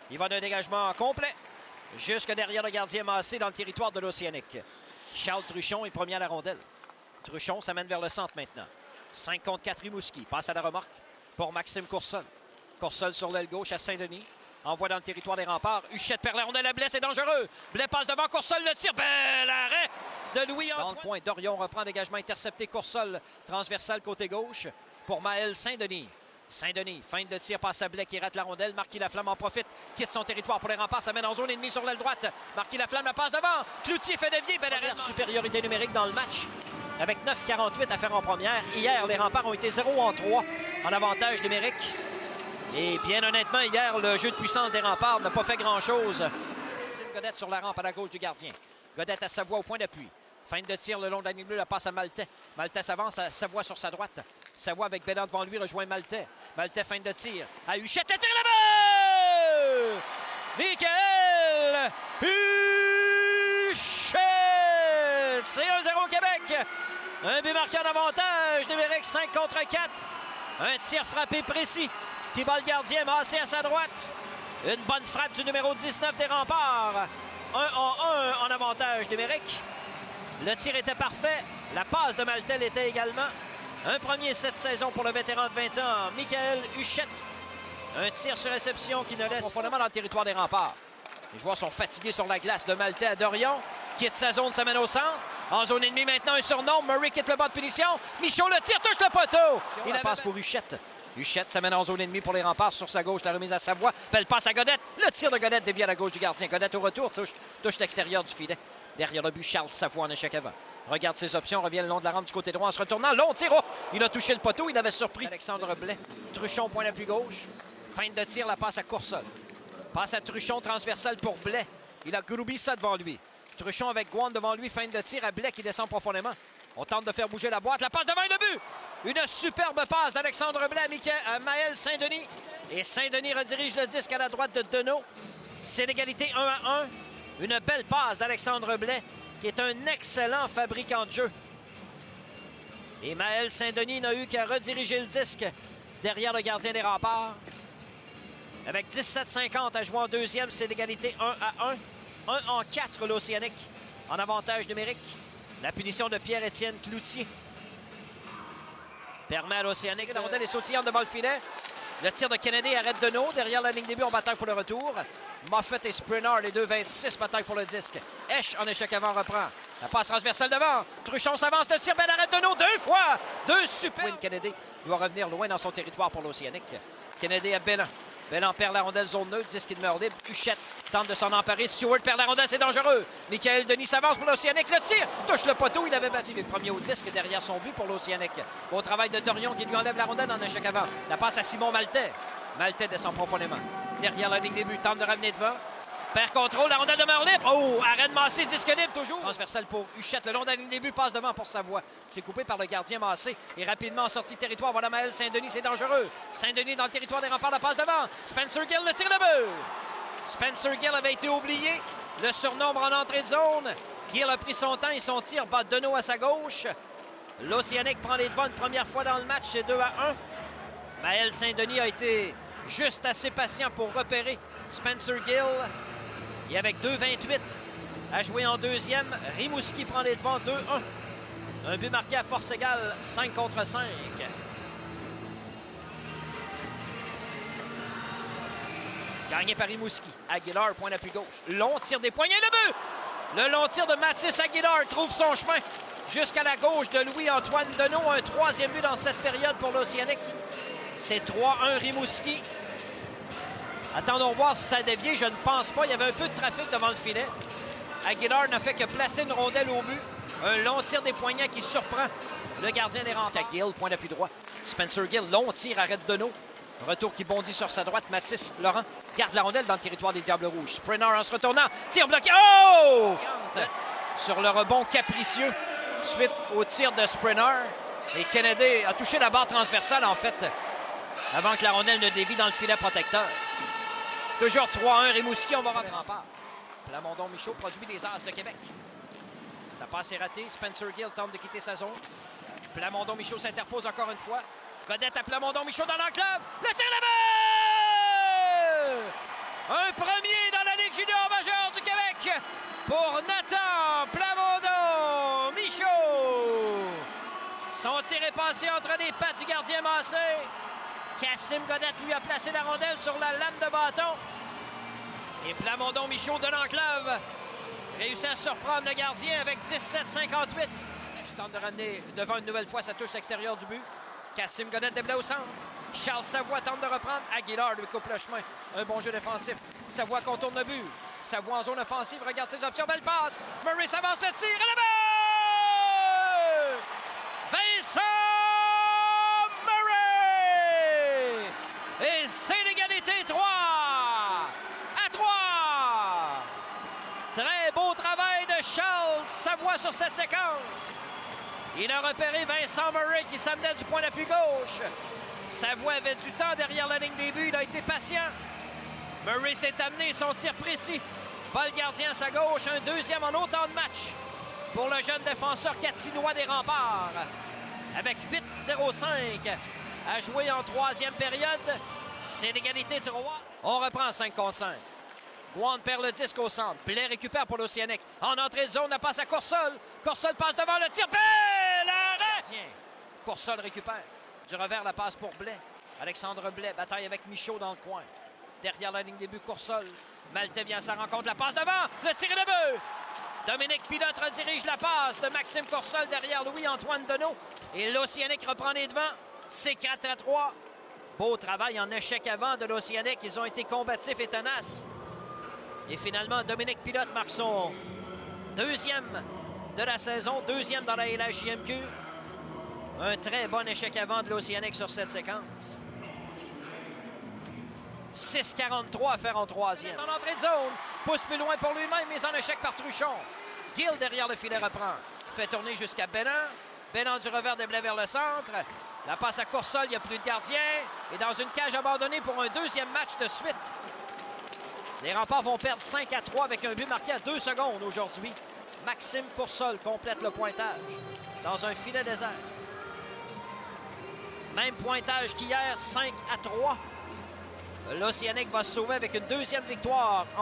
Il va d'un dégagement complet jusque derrière le gardien Massé dans le territoire de l'Océanique. Charles Truchon est premier à la rondelle. Truchon s'amène vers le centre maintenant. 5 contre 4 Rimouski. Passe à la remorque pour Maxime Coursol. Coursol sur l'aile gauche à Saint-Denis. Envoie dans le territoire des remparts. Huchette perd la rondelle à Blais, c'est dangereux. Blais passe devant, Coursol le tire. Bel arrêt de Louis-Antoine. Dans le point, Dorion reprend dégagement intercepté. Coursol, transversal côté gauche pour Maël Saint-Denis. Saint-Denis, feinte de tir, passe à Blais qui rate la rondelle. Marquis Laflamme en profite, quitte son territoire pour les remparts. Ça mène en zone ennemie sur l'aile droite. Marquis Laflamme la passe devant. Cloutier fait dévier. Bel arrêt. Supériorité numérique dans le match avec 9,48 à faire en première. Hier, les remparts ont été 0 en 3 en avantage numérique. Et bien honnêtement, hier, le jeu de puissance des remparts n'a pas fait grand-chose. Godette sur la rampe à la gauche du gardien. Godette à Savoie au point d'appui. Feinte de tir le long de la ligne bleue, la passe à Maltais. Maltais s'avance à Savoie sur sa droite. Savoie avec Bélan devant lui rejoint Maltais. Maltais feinte de tir. À Huchette, le tir là-bas! Michael Huchette! C'est 1-0 Québec. Un but marqué en avantage numérique, 5 contre 4. Un tir frappé précis qui bat le gardien Massé à sa droite. Une bonne frappe du numéro 19 des remparts. 1-1 en avantage numérique. Le tir était parfait. La passe de Maltais était également. Un premier cette saison pour le vétéran de 20 ans, Michael Huchette. Un tir sur réception qui ne laisse profondément dans le territoire des remparts. Les joueurs sont fatigués sur la glace de Maltais à Dorion. Quitte sa zone, s'amène au centre. En zone ennemie maintenant, un surnom. Murray quitte le banc de punition. Michaud le tire, touche le poteau. Il passe pour Huchette. Huchette s'amène en zone ennemie pour les remparts sur sa gauche. La remise à Savoie. Belle passe à Godette. Le tir de Godette dévie à la gauche du gardien. Godette au retour, touche l'extérieur du filet. Derrière le but, Charles Savoie en échec avant. Regarde ses options, revient le long de la rampe du côté droit en se retournant. Long tir, oh! Il a touché le poteau, il avait surpris Alexandre Blais. Truchon, point l'appui gauche. Feinte de tir, la passe à Coursol. Passe à Truchon, transversal pour Blais. Il a Groubi ça devant lui. Truchon avec Gouan devant lui, feinte de tir à Blais qui descend profondément. On tente de faire bouger la boîte, la passe devant le but! Une superbe passe d'Alexandre Blais à Maël Saint-Denis. Et Saint-Denis redirige le disque à la droite de Deneau. C'est l'égalité 1-1. Une belle passe d'Alexandre Blais, qui est un excellent fabricant de jeu. Et Maël Saint-Denis n'a eu qu'à rediriger le disque derrière le gardien des remparts. Avec 17,50 à jouer en deuxième, c'est l'égalité 1-1. 1 en 4 l'Océanique en avantage numérique. La punition de Pierre-Étienne Cloutier permet à l'Océanique. La rondelle est sautillante devant le filet. Le tir de Kennedy arrête Deneau. Derrière la ligne des buts, on bataille pour le retour. Moffett et Sprinard, les deux 26, bataille pour le disque. Esch en échec avant reprend. La passe transversale devant. Truchon s'avance, le tir, belle arrête Deneau 2 fois. 2 super. Kennedy doit revenir loin dans son territoire pour l'Océanique. Kennedy à Bélan. Bélan perd la rondelle zone neutre, disque qui demeure libre. Huchette tente de s'en emparer. Stewart perd la rondelle, c'est dangereux. Michael Denis s'avance pour l'Océanique. Le tir touche le poteau. Il avait battu le premier au disque derrière son but pour l'Océanique. Au travail de Dorion qui lui enlève la rondelle en échec avant. La passe à Simon Maltais. Maltais descend profondément. Derrière la ligne des buts, tente de ramener devant. Perd contrôle, la rondelle demeure libre. Oh, arrêt de Massé, disque libre toujours. Transversal pour Huchette, le long de la ligne des buts, passe devant pour Savoie. C'est coupé par le gardien Massé. Et rapidement en sortie de territoire, voilà Maël Saint-Denis, c'est dangereux. Saint-Denis dans le territoire des remparts, la passe devant. Spencer Gill, le tir de but. Spencer Gill avait été oublié. Le surnombre en entrée de zone. Gill a pris son temps et son tir bat Deneau à sa gauche. L'Océanique prend les devants une première fois dans le match, c'est 2-1. Maël Saint-Denis a été juste assez patient pour repérer Spencer Gill. Et avec 2,28 à jouer en deuxième, Rimouski prend les devants 2-1. Un but marqué à force égale, 5 contre 5. Gagné par Rimouski. Aguilar, point d'appui gauche. Long tir des poignets, le but! Le long tir de Mathis Aguilar trouve son chemin jusqu'à la gauche de Louis-Antoine Deneau. Un troisième but dans cette période pour l'Océanique. C'est 3-1 Rimouski. Attendons voir si ça a dévié. Je ne pense pas. Il y avait un peu de trafic devant le filet. Aguilar n'a fait que placer une rondelle au but. Un long tir des poignets qui surprend le gardien des remparts. Gill, point d'appui droit. Spencer Gill, long tir, arrête Deneau. Retour qui bondit sur sa droite. Mathis Laurent garde la rondelle dans le territoire des Diables Rouges. Sprinter en se retournant. Tir bloqué. Oh! Sur le rebond capricieux suite au tir de Sprinter. Et Kennedy a touché la barre transversale, en fait, avant que la rondelle ne dévie dans le filet protecteur. Toujours 3-1 Rimouski, on va rentrer en part. Plamondon Michaud produit des As de Québec. Sa passe est ratée. Spencer Gill tente de quitter sa zone. Plamondon Michaud s'interpose encore une fois. Godette à Plamondon Michaud dans l'enclave. Le tir là-bas! Un premier dans la Ligue junior majeure du Québec pour Nathan Plamondon-Michaud. Son tir est passé entre les pattes du gardien Massé. Cassim Godette lui a placé la rondelle sur la lame de bâton. Et Plamondon-Michaud de l'Enclave réussit à surprendre le gardien avec 17-58. Je tente de ramener devant une nouvelle fois sa touche extérieure du but. Cassim Godette déblai au centre. Charles Savoie tente de reprendre. Aguilar lui coupe le chemin. Un bon jeu défensif. Savoie contourne le but. Savoie en zone offensive. Regarde ses options. Belle passe. Murray s'avance le tir. Et le but! Vincent Murray! Et c'est l'égalité 3-3. Très beau travail de Charles Savoie sur cette séquence. Il a repéré Vincent Murray qui s'amenait du point d'appui gauche. Savoie avait du temps derrière la ligne des buts. Il a été patient. Murray s'est amené, son tir précis. Ball gardien à sa gauche. Un deuxième en autant de match pour le jeune défenseur catinois des Remparts. Avec 8-0-5 à jouer en troisième période. C'est l'égalité 3. On reprend 5 contre 5. Gouin perd le disque au centre. Blais récupère pour l'Océanique. En entrée de zone, la passe à Coursol. Coursol passe devant le tir. Belle arrêt! Coursol récupère. Du revers, la passe pour Blais. Alexandre Blais bataille avec Michaud dans le coin. Derrière la ligne des buts, Coursol. Maltais vient à sa rencontre. La passe devant. Le tir et le but! Dominique Pilote redirige la passe de Maxime Coursol derrière Louis-Antoine Deneau. Et l'Océanique reprend les devants. C'est 4-3. Beau travail en échec avant de l'Océanique. Ils ont été combatifs et tenaces. Et finalement, Dominique Pilote marque son deuxième de la saison, deuxième dans la LHJMQ. Un très bon échec avant de l'Océanique sur cette séquence. 6-43 à faire en troisième. En entrée de zone, pousse plus loin pour lui-même, mise en échec par Truchon. Gill derrière le filet reprend. Fait tourner jusqu'à Bélan. Bélan du revers déblai vers le centre. La passe à Coursol, il n'y a plus de gardien. Et dans une cage abandonnée pour un deuxième match de suite. Les Remparts vont perdre 5-3 avec un but marqué à 2 secondes aujourd'hui. Maxime Coursol complète le pointage dans un filet désert. Même pointage qu'hier, 5-3. L'Océanique va se sauver avec une deuxième victoire.